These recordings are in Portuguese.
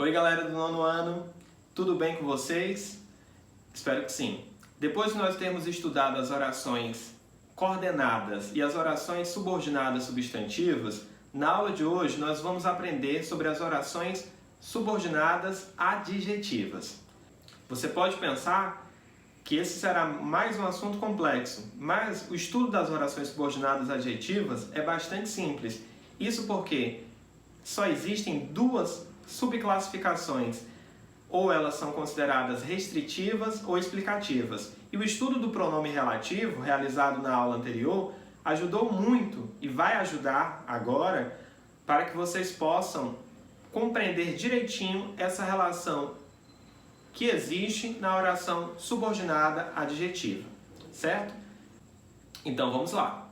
Oi galera do nono ano, tudo bem com vocês? Espero que sim. Depois de nós termos estudado as orações coordenadas e as orações subordinadas substantivas, na aula de hoje nós vamos aprender sobre as orações subordinadas adjetivas. Você pode pensar que esse será mais um assunto complexo, mas o estudo das orações subordinadas adjetivas é bastante simples. Isso porque só existem duas subclassificações, ou elas são consideradas restritivas ou explicativas. E o estudo do pronome relativo, realizado na aula anterior, ajudou muito e vai ajudar agora para que vocês possam compreender direitinho essa relação que existe na oração subordinada adjetiva, certo? Então vamos lá.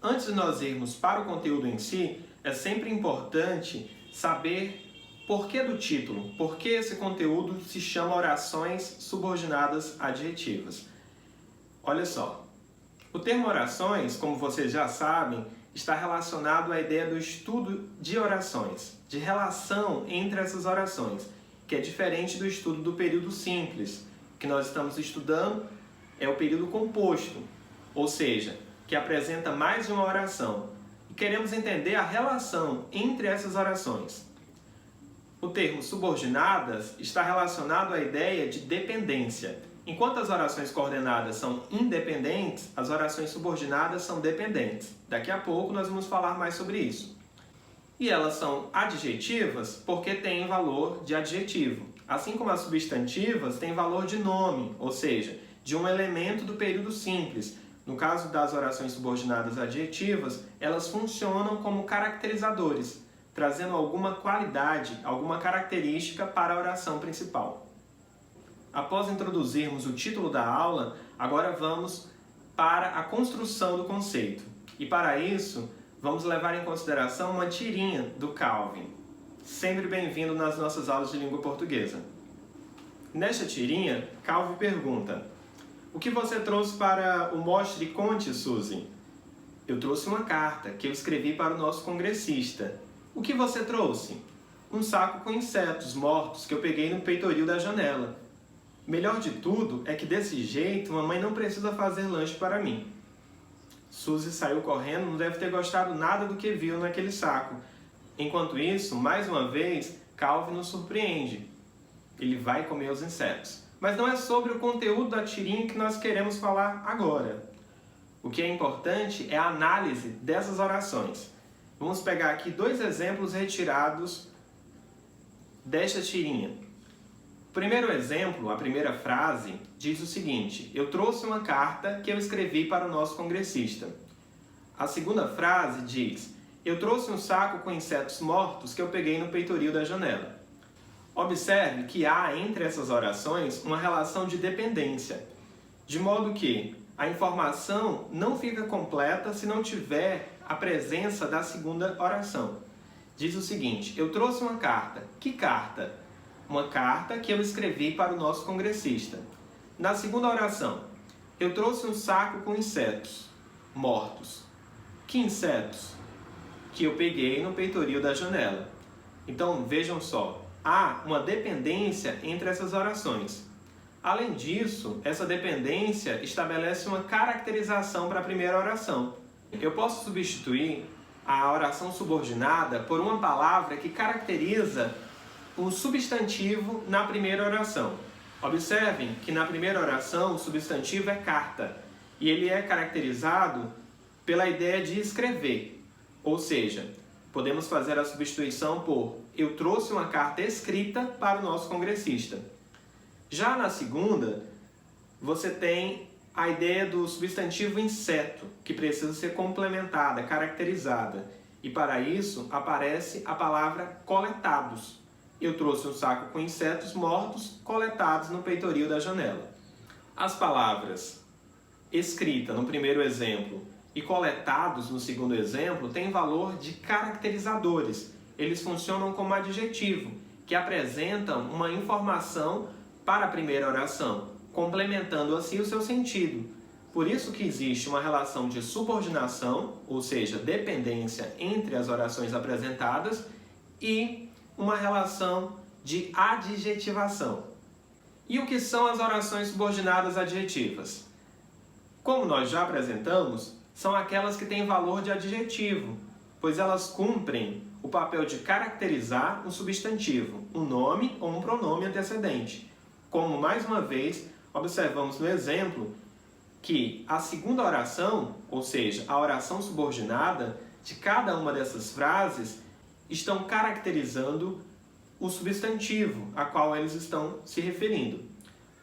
Antes de nós irmos para o conteúdo em si, é sempre importante saber por que do título, por que esse conteúdo se chama orações subordinadas adjetivas. Olha só, o termo orações, como vocês já sabem, está relacionado à ideia do estudo de orações, de relação entre essas orações, que é diferente do estudo do período simples, que nós estamos estudando é o período composto, ou seja, que apresenta mais de uma oração. E queremos entender a relação entre essas orações. O termo subordinadas está relacionado à ideia de dependência. Enquanto as orações coordenadas são independentes, as orações subordinadas são dependentes. Daqui a pouco nós vamos falar mais sobre isso. E elas são adjetivas porque têm valor de adjetivo. Assim como as substantivas têm valor de nome, ou seja, de um elemento do período simples. No caso das orações subordinadas adjetivas, elas funcionam como caracterizadores, trazendo alguma qualidade, alguma característica para a oração principal. Após introduzirmos o título da aula, agora vamos para a construção do conceito. E para isso, vamos levar em consideração uma tirinha do Calvin. Sempre bem-vindo nas nossas aulas de língua portuguesa. Nesta tirinha, Calvin pergunta: o que você trouxe para o Mostre e Conte, Suzy? Eu trouxe uma carta que eu escrevi para o nosso congressista. O que você trouxe? Um saco com insetos mortos que eu peguei no peitoril da janela. Melhor de tudo é que desse jeito mamãe não precisa fazer lanche para mim. Suzy saiu correndo, não deve ter gostado nada do que viu naquele saco. Enquanto isso, mais uma vez, Calvin nos surpreende. Ele vai comer os insetos. Mas não é sobre o conteúdo da tirinha que nós queremos falar agora. O que é importante é a análise dessas orações. Vamos pegar aqui dois exemplos retirados desta tirinha. O primeiro exemplo, a primeira frase, diz o seguinte: eu trouxe uma carta que eu escrevi para o nosso congressista. A segunda frase diz: eu trouxe um saco com insetos mortos que eu peguei no peitoril da janela. Observe que há entre essas orações uma relação de dependência, de modo que a informação não fica completa se não tiver a presença da segunda oração. Diz o seguinte: eu trouxe uma carta. Que carta? Uma carta que eu escrevi para o nosso congressista. Na segunda oração, eu trouxe um saco com insetos mortos. Que insetos? Que eu peguei no peitoril da janela. Então, vejam só. Há uma dependência entre essas orações. Além disso, essa dependência estabelece uma caracterização para a primeira oração. Eu posso substituir a oração subordinada por uma palavra que caracteriza um substantivo na primeira oração. Observem que na primeira oração o substantivo é carta e ele é caracterizado pela ideia de escrever, ou seja, podemos fazer a substituição por eu trouxe uma carta escrita para o nosso congressista. Já na segunda, você tem a ideia do substantivo inseto, que precisa ser complementada, caracterizada. E para isso aparece a palavra coletados. Eu trouxe um saco com insetos mortos coletados no peitoril da janela. As palavras escrita no primeiro exemplo e coletados no segundo exemplo têm valor de caracterizadores. Eles funcionam como adjetivo, que apresentam uma informação para a primeira oração, complementando assim o seu sentido. Por isso que existe uma relação de subordinação, ou seja, dependência entre as orações apresentadas, e uma relação de adjetivação. E o que são as orações subordinadas adjetivas? Como nós já apresentamos, são aquelas que têm valor de adjetivo, pois elas cumprem o papel de caracterizar um substantivo, um nome ou um pronome antecedente. Como, mais uma vez, observamos no exemplo que a segunda oração, ou seja, a oração subordinada de cada uma dessas frases, estão caracterizando o substantivo a qual eles estão se referindo.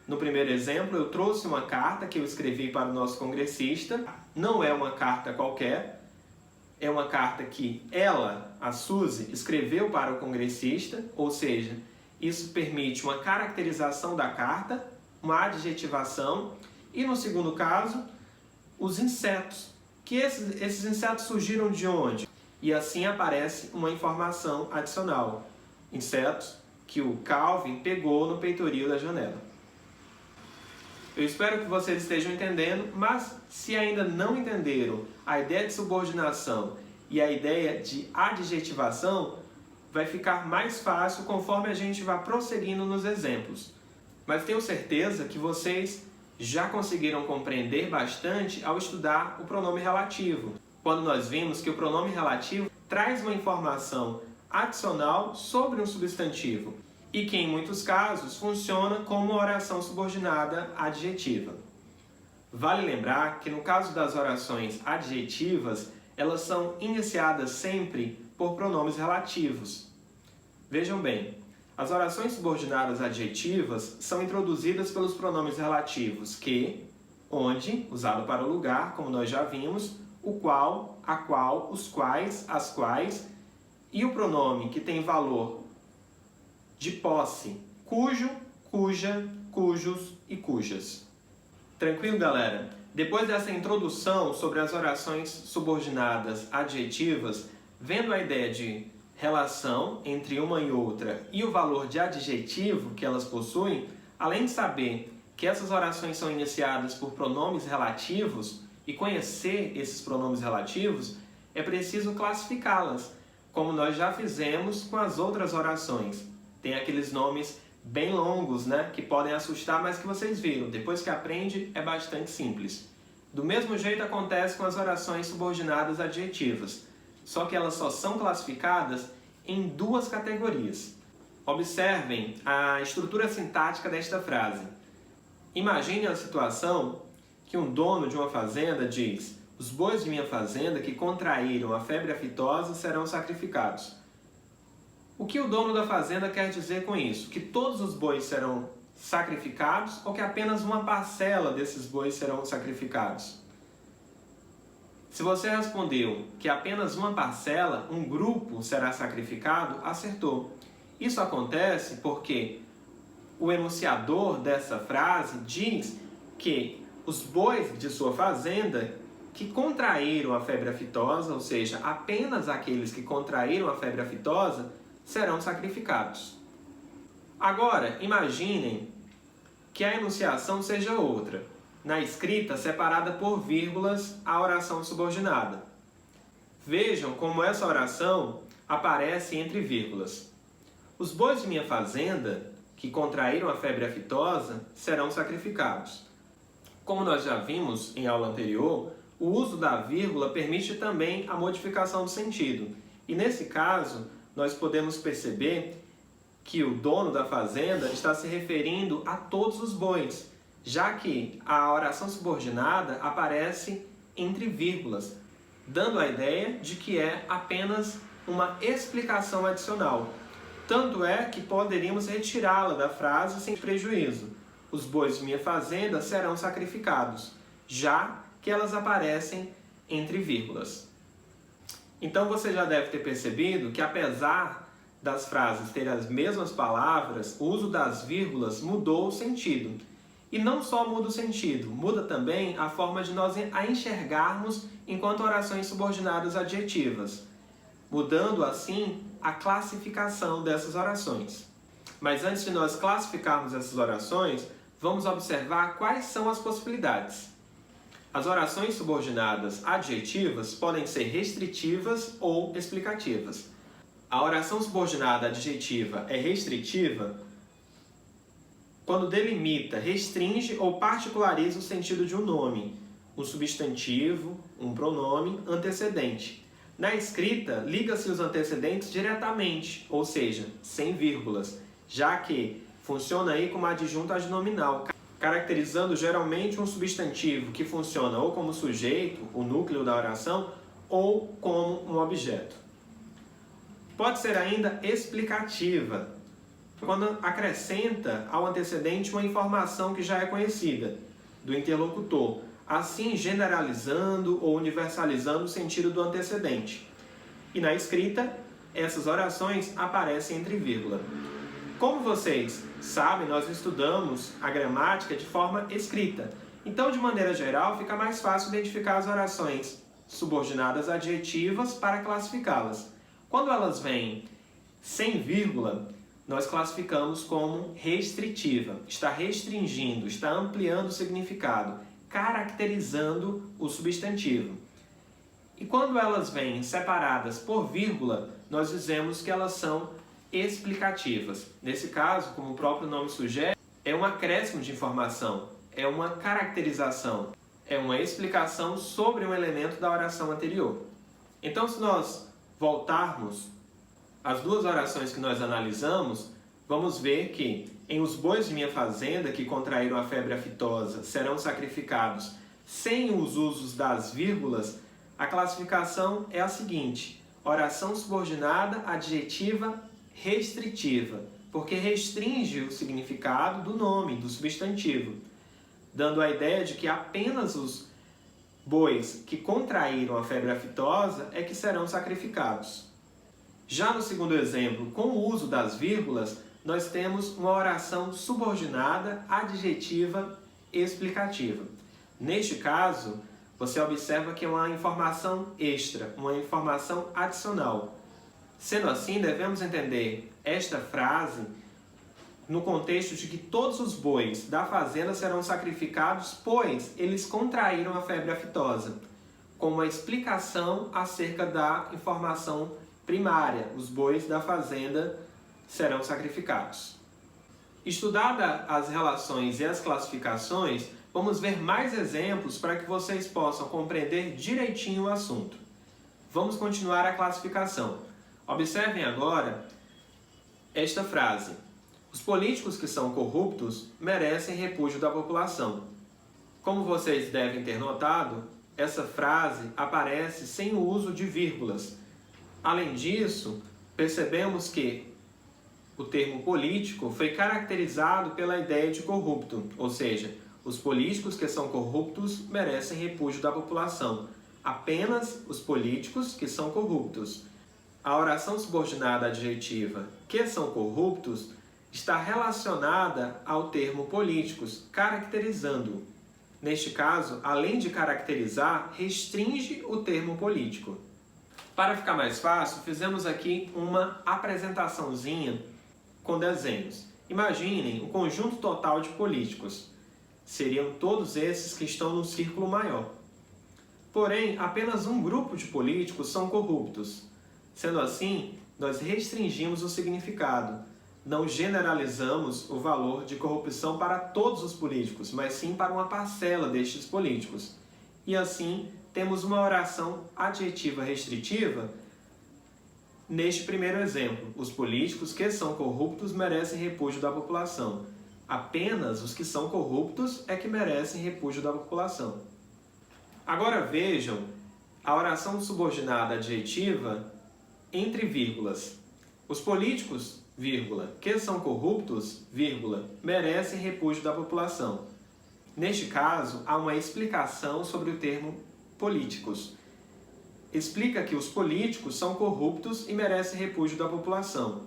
No primeiro exemplo, eu trouxe uma carta que eu escrevi para o nosso congressista. Não é uma carta qualquer, é uma carta que ela, a Suzy, escreveu para o congressista, ou seja, isso permite uma caracterização da carta, uma adjetivação. E no segundo caso, os insetos, que esses insetos surgiram de onde? E assim aparece uma informação adicional. Insetos que o Calvin pegou no peitoril da janela. Eu espero que vocês estejam entendendo, mas se ainda não entenderam a ideia de subordinação e a ideia de adjetivação, vai ficar mais fácil conforme a gente vai prosseguindo nos exemplos. Mas tenho certeza que vocês já conseguiram compreender bastante ao estudar o pronome relativo, quando nós vimos que o pronome relativo traz uma informação adicional sobre um substantivo e que, em muitos casos, funciona como uma oração subordinada adjetiva. Vale lembrar que, no caso das orações adjetivas, elas são iniciadas sempre por pronomes relativos. Vejam bem, as orações subordinadas adjetivas são introduzidas pelos pronomes relativos que, onde, usado para o lugar, como nós já vimos, o qual, a qual, os quais, as quais, e o pronome que tem valor de posse, cujo, cuja, cujos e cujas. Tranquilo, galera? Depois dessa introdução sobre as orações subordinadas adjetivas, vendo a ideia de relação entre uma e outra e o valor de adjetivo que elas possuem, além de saber que essas orações são iniciadas por pronomes relativos e conhecer esses pronomes relativos, é preciso classificá-las, como nós já fizemos com as outras orações. Tem aqueles nomes bem longos, né, que podem assustar, mas que vocês viram. Depois que aprende, é bastante simples. Do mesmo jeito acontece com as orações subordinadas adjetivas, só que elas só são classificadas em duas categorias. Observem a estrutura sintática desta frase. Imagine a situação que um dono de uma fazenda diz: os bois de minha fazenda que contraíram a febre aftosa serão sacrificados. O que o dono da fazenda quer dizer com isso? Que todos os bois serão sacrificados ou que apenas uma parcela desses bois serão sacrificados? Se você respondeu que apenas uma parcela, um grupo será sacrificado, acertou. Isso acontece porque o enunciador dessa frase diz que os bois de sua fazenda que contraíram a febre aftosa, ou seja, apenas aqueles que contraíram a febre aftosa, serão sacrificados. Agora, imaginem que a enunciação seja outra. Na escrita, separada por vírgulas, a oração subordinada. Vejam como essa oração aparece entre vírgulas. Os bois de minha fazenda, que contraíram a febre aftosa, serão sacrificados. Como nós já vimos em aula anterior, o uso da vírgula permite também a modificação do sentido. E nesse caso, nós podemos perceber que o dono da fazenda está se referindo a todos os bois, já que a oração subordinada aparece entre vírgulas, dando a ideia de que é apenas uma explicação adicional. Tanto é que poderíamos retirá-la da frase sem prejuízo. Os bois de minha fazenda serão sacrificados, já que elas aparecem entre vírgulas. Então você já deve ter percebido que, apesar das frases terem as mesmas palavras, o uso das vírgulas mudou o sentido. E não só muda o sentido, muda também a forma de nós a enxergarmos enquanto orações subordinadas adjetivas, mudando assim a classificação dessas orações. Mas antes de nós classificarmos essas orações, vamos observar quais são as possibilidades. As orações subordinadas adjetivas podem ser restritivas ou explicativas. A oração subordinada adjetiva é restritiva quando delimita, restringe ou particulariza o sentido de um nome, um substantivo, um pronome antecedente. Na escrita, liga-se os antecedentes diretamente, ou seja, sem vírgulas, já que funciona aí como adjunto adnominal, caracterizando geralmente um substantivo que funciona ou como sujeito, o núcleo da oração, ou como um objeto. Pode ser ainda explicativa, quando acrescenta ao antecedente uma informação que já é conhecida do interlocutor, assim generalizando ou universalizando o sentido do antecedente. E na escrita, essas orações aparecem entre vírgula. Como vocês sabem, nós estudamos a gramática de forma escrita. Então, de maneira geral, fica mais fácil identificar as orações subordinadas adjetivas para classificá-las. Quando elas vêm sem vírgula, nós classificamos como restritiva. Está restringindo, está ampliando o significado, caracterizando o substantivo. E quando elas vêm separadas por vírgula, nós dizemos que elas são explicativas. Nesse caso, como o próprio nome sugere, é um acréscimo de informação, é uma caracterização, é uma explicação sobre um elemento da oração anterior. Então, se nós voltarmos às duas orações que nós analisamos, vamos ver que em os bois de minha fazenda que contraíram a febre aftosa serão sacrificados sem os usos das vírgulas, a classificação é a seguinte: oração subordinada adjetiva restritiva, porque restringe o significado do nome, do substantivo, dando a ideia de que apenas os bois que contraíram a febre aftosa é que serão sacrificados. Já no segundo exemplo, com o uso das vírgulas, nós temos uma oração subordinada adjetiva explicativa. Neste caso, você observa que é uma informação extra, uma informação adicional. Sendo assim, devemos entender esta frase no contexto de que todos os bois da fazenda serão sacrificados, pois eles contraíram a febre aftosa, como uma explicação acerca da informação primária: os bois da fazenda serão sacrificados. Estudada as relações e as classificações, vamos ver mais exemplos para que vocês possam compreender direitinho o assunto. Vamos continuar a classificação. Observem agora esta frase: os políticos que são corruptos merecem repúdio da população. Como vocês devem ter notado, essa frase aparece sem o uso de vírgulas. Além disso, percebemos que o termo político foi caracterizado pela ideia de corrupto, ou seja, os políticos que são corruptos merecem repúdio da população. Apenas os políticos que são corruptos. A oração subordinada adjetiva que são corruptos está relacionada ao termo políticos, caracterizando-o. Neste caso, além de caracterizar, restringe o termo político. Para ficar mais fácil, fizemos aqui uma apresentaçãozinha com desenhos. Imaginem um conjunto total de políticos. Seriam todos esses que estão no círculo maior. Porém, apenas um grupo de políticos são corruptos. Sendo assim, nós restringimos o significado. Não generalizamos o valor de corrupção para todos os políticos, mas sim para uma parcela destes políticos. E assim, temos uma oração adjetiva restritiva neste primeiro exemplo: os políticos que são corruptos merecem repúdio da população. Apenas os que são corruptos é que merecem repúdio da população. Agora vejam a oração subordinada adjetiva entre vírgulas. Os políticos, vírgula, que são corruptos, vírgula, merecem repúdio da população. Neste caso, há uma explicação sobre o termo políticos. Explica que os políticos são corruptos e merecem repúdio da população.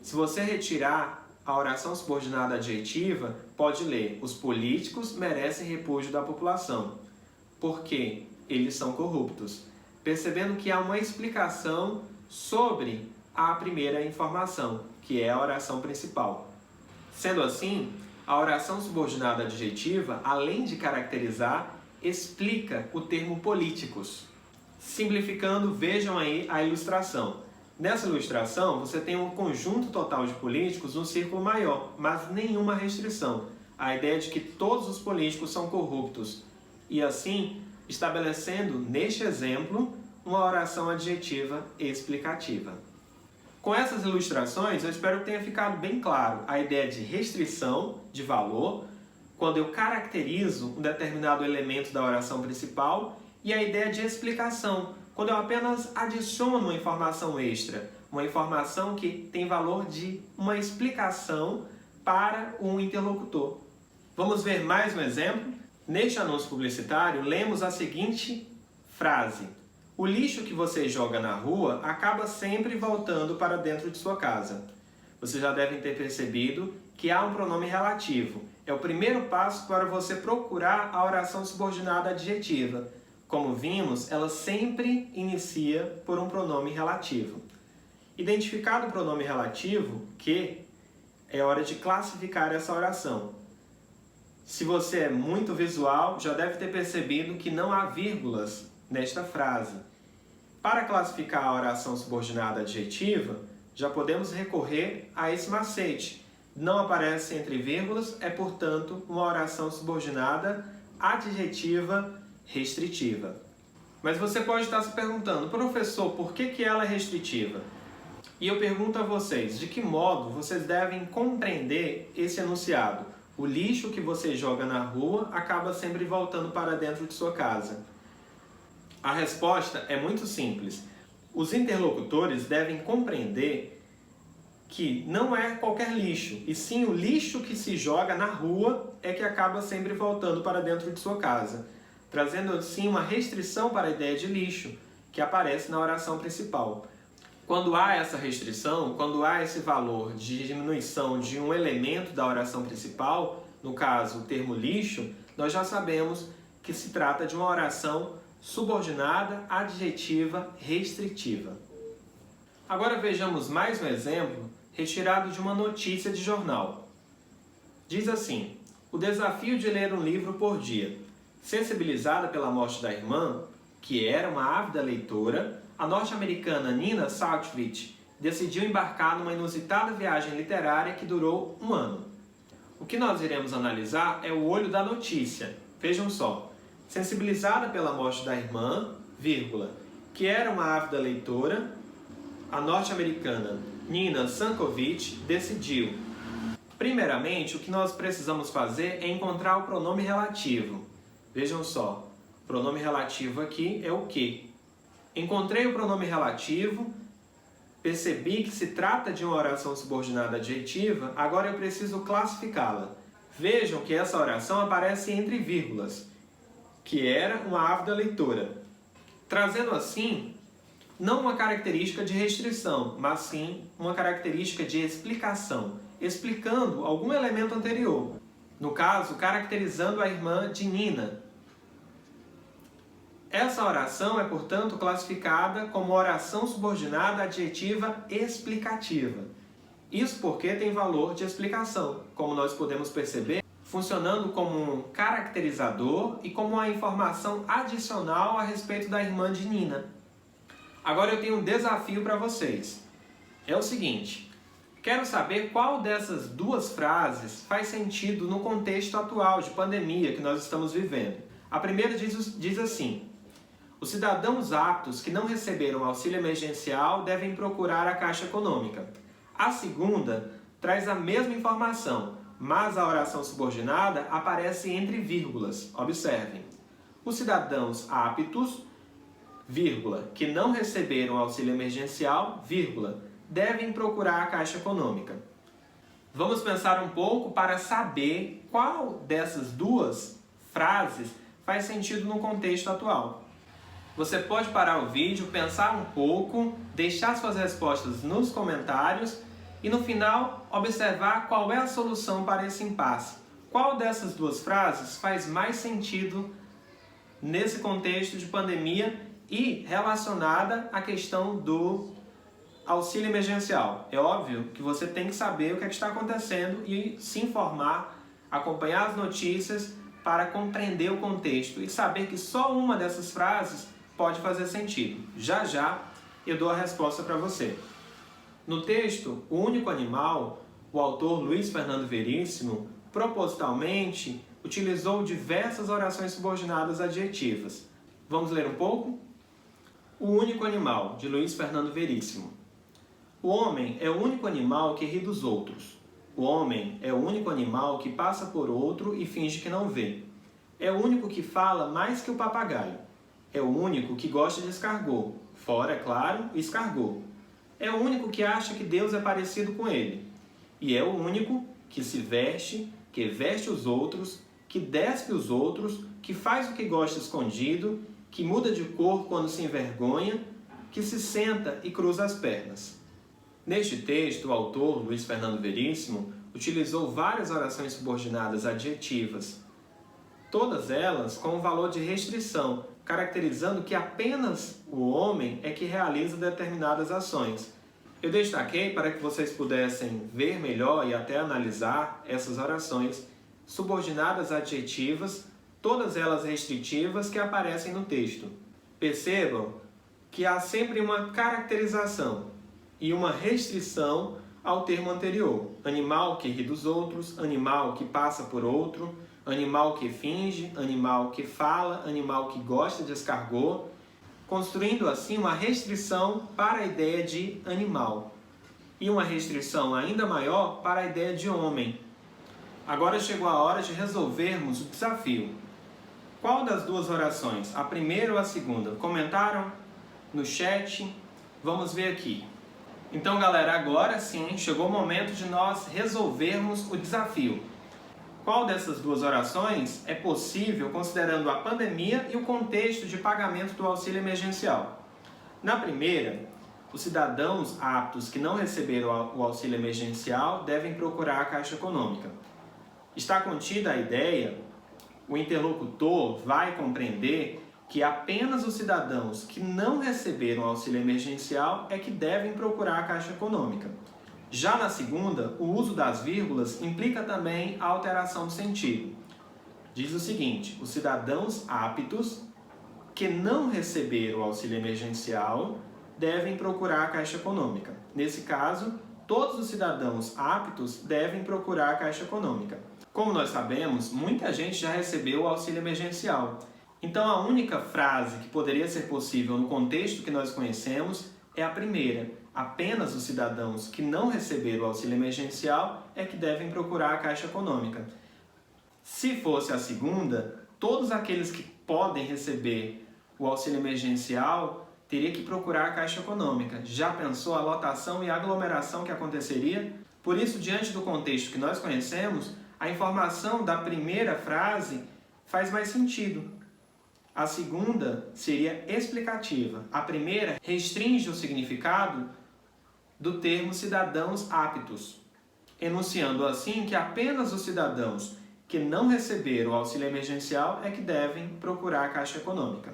Se você retirar a oração subordinada adjetiva, pode ler: os políticos merecem repúdio da população, porque eles são corruptos. Percebendo que há uma explicação sobre a primeira informação, que é a oração principal. Sendo assim, a oração subordinada adjetiva, além de caracterizar, explica o termo políticos. Simplificando, vejam aí a ilustração. Nessa ilustração, você tem um conjunto total de políticos num círculo maior, mas nenhuma restrição. A ideia de que todos os políticos são corruptos. E assim, estabelecendo, neste exemplo, uma oração adjetiva explicativa. Com essas ilustrações, eu espero que tenha ficado bem claro a ideia de restrição de valor, quando eu caracterizo um determinado elemento da oração principal, e a ideia de explicação, quando eu apenas adiciono uma informação extra, uma informação que tem valor de uma explicação para um interlocutor. Vamos ver mais um exemplo? Neste anúncio publicitário, lemos a seguinte frase: o lixo que você joga na rua acaba sempre voltando para dentro de sua casa. Vocês já devem ter percebido que há um pronome relativo. É o primeiro passo para você procurar a oração subordinada adjetiva. Como vimos, ela sempre inicia por um pronome relativo. Identificado o pronome relativo, que, é hora de classificar essa oração. Se você é muito visual, já deve ter percebido que não há vírgulas nesta frase. Para classificar a oração subordinada adjetiva, já podemos recorrer a esse macete. Não aparece entre vírgulas, é, portanto, uma oração subordinada adjetiva restritiva. Mas você pode estar se perguntando, professor, por que ela é restritiva? E eu pergunto a vocês, de que modo vocês devem compreender esse enunciado? O lixo que você joga na rua acaba sempre voltando para dentro de sua casa. A resposta é muito simples. Os interlocutores devem compreender que não é qualquer lixo, e sim o lixo que se joga na rua é que acaba sempre voltando para dentro de sua casa, trazendo assim uma restrição para a ideia de lixo, que aparece na oração principal. Quando há essa restrição, quando há esse valor de diminuição de um elemento da oração principal, no caso o termo lixo, nós já sabemos que se trata de uma oração subordinada adjetiva restritiva. Agora vejamos mais um exemplo retirado de uma notícia de jornal. Diz assim: o desafio de ler um livro por dia. Sensibilizada pela morte da irmã, que era uma ávida leitora, a norte-americana Nina Saltwich decidiu embarcar numa inusitada viagem literária que durou um ano. O que nós iremos analisar é o olho da notícia. Vejam só. Sensibilizada pela morte da irmã, vírgula, que era uma ávida leitora, a norte-americana Nina Saltwich decidiu. Primeiramente, o que nós precisamos fazer é encontrar o pronome relativo. Vejam só, o pronome relativo aqui é o que? Encontrei o pronome relativo, percebi que se trata de uma oração subordinada adjetiva, agora eu preciso classificá-la. Vejam que essa oração aparece entre vírgulas, que era uma ávida leitora, trazendo assim não uma característica de restrição, mas sim uma característica de explicação, explicando algum elemento anterior, no caso, caracterizando a irmã de Nina. Essa oração é, portanto, classificada como oração subordinada adjetiva explicativa. Isso porque tem valor de explicação, como nós podemos perceber, funcionando como um caracterizador e como uma informação adicional a respeito da irmã de Nina. Agora eu tenho um desafio para vocês. É o seguinte: quero saber qual dessas duas frases faz sentido no contexto atual de pandemia que nós estamos vivendo. A primeira diz assim: os cidadãos aptos que não receberam auxílio emergencial devem procurar a Caixa Econômica. A segunda traz a mesma informação, mas a oração subordinada aparece entre vírgulas. Observem. Os cidadãos aptos, vírgula, que não receberam auxílio emergencial, vírgula, devem procurar a Caixa Econômica. Vamos pensar um pouco para saber qual dessas duas frases faz sentido no contexto atual. Você pode parar o vídeo, pensar um pouco, deixar suas respostas nos comentários e no final observar qual é a solução para esse impasse. Qual dessas duas frases faz mais sentido nesse contexto de pandemia e relacionada à questão do auxílio emergencial? É óbvio que você tem que saber o que está acontecendo e se informar, acompanhar as notícias para compreender o contexto e saber que só uma dessas frases pode fazer sentido. Já já eu dou a resposta para você. No texto O Único Animal, o autor Luiz Fernando Veríssimo propositalmente utilizou diversas orações subordinadas adjetivas. Vamos ler um pouco? O Único Animal, de Luiz Fernando Veríssimo. O homem é o único animal que ri dos outros. O homem é o único animal que passa por outro e finge que não vê. É o único que fala mais que o papagaio. É o único que gosta de escargot, fora, é claro, escargot. É o único que acha que Deus é parecido com ele. E é o único que se veste, que veste os outros, que despe os outros, que faz o que gosta escondido, que muda de cor quando se envergonha, que se senta e cruza as pernas. Neste texto, o autor, Luiz Fernando Veríssimo, utilizou várias orações subordinadas adjetivas, todas elas com um valor de restrição, caracterizando que apenas o homem é que realiza determinadas ações. Eu destaquei para que vocês pudessem ver melhor e até analisar essas orações subordinadas adjetivas, todas elas restritivas, que aparecem no texto. Percebam que há sempre uma caracterização e uma restrição ao termo anterior. Animal que ri dos outros, animal que passa por outro, animal que finge, animal que fala, animal que gosta de escargot, construindo assim uma restrição para a ideia de animal e uma restrição ainda maior para a ideia de homem. Agora chegou a hora de resolvermos o desafio. Qual das duas orações, a primeira ou a segunda? Comentaram no chat? Vamos ver aqui. Então, galera, agora sim chegou o momento de nós resolvermos o desafio. Qual dessas duas orações é possível considerando a pandemia e o contexto de pagamento do auxílio emergencial? Na primeira, os cidadãos aptos que não receberam o auxílio emergencial devem procurar a Caixa Econômica. Está contida a ideia, o interlocutor vai compreender que apenas os cidadãos que não receberam o auxílio emergencial é que devem procurar a Caixa Econômica. Já na segunda, o uso das vírgulas implica também a alteração do sentido. Diz o seguinte: os cidadãos aptos que não receberam o auxílio emergencial devem procurar a Caixa Econômica. Nesse caso, todos os cidadãos aptos devem procurar a Caixa Econômica. Como nós sabemos, muita gente já recebeu o auxílio emergencial. Então, a única frase que poderia ser possível no contexto que nós conhecemos é a primeira. Apenas os cidadãos que não receberam o auxílio emergencial é que devem procurar a Caixa Econômica. Se fosse a segunda, todos aqueles que podem receber o auxílio emergencial teriam que procurar a Caixa Econômica. Já pensou a lotação e a aglomeração que aconteceria? Por isso, diante do contexto que nós conhecemos, a informação da primeira frase faz mais sentido. A segunda seria explicativa. A primeira restringe o significado do termo cidadãos aptos, enunciando assim que apenas os cidadãos que não receberam o auxílio emergencial é que devem procurar a Caixa Econômica.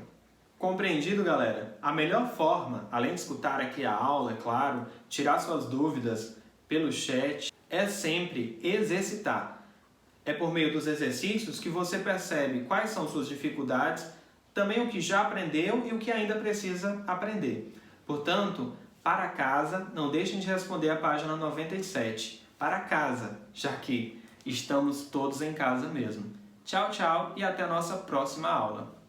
Compreendido, galera? A melhor forma, além de escutar aqui a aula, é claro, tirar suas dúvidas pelo chat, é sempre exercitar. É por meio dos exercícios que você percebe quais são suas dificuldades, também o que já aprendeu e o que ainda precisa aprender. Portanto, para casa, não deixem de responder a página 97. Para casa, já que estamos todos em casa mesmo. Tchau, tchau e até a nossa próxima aula.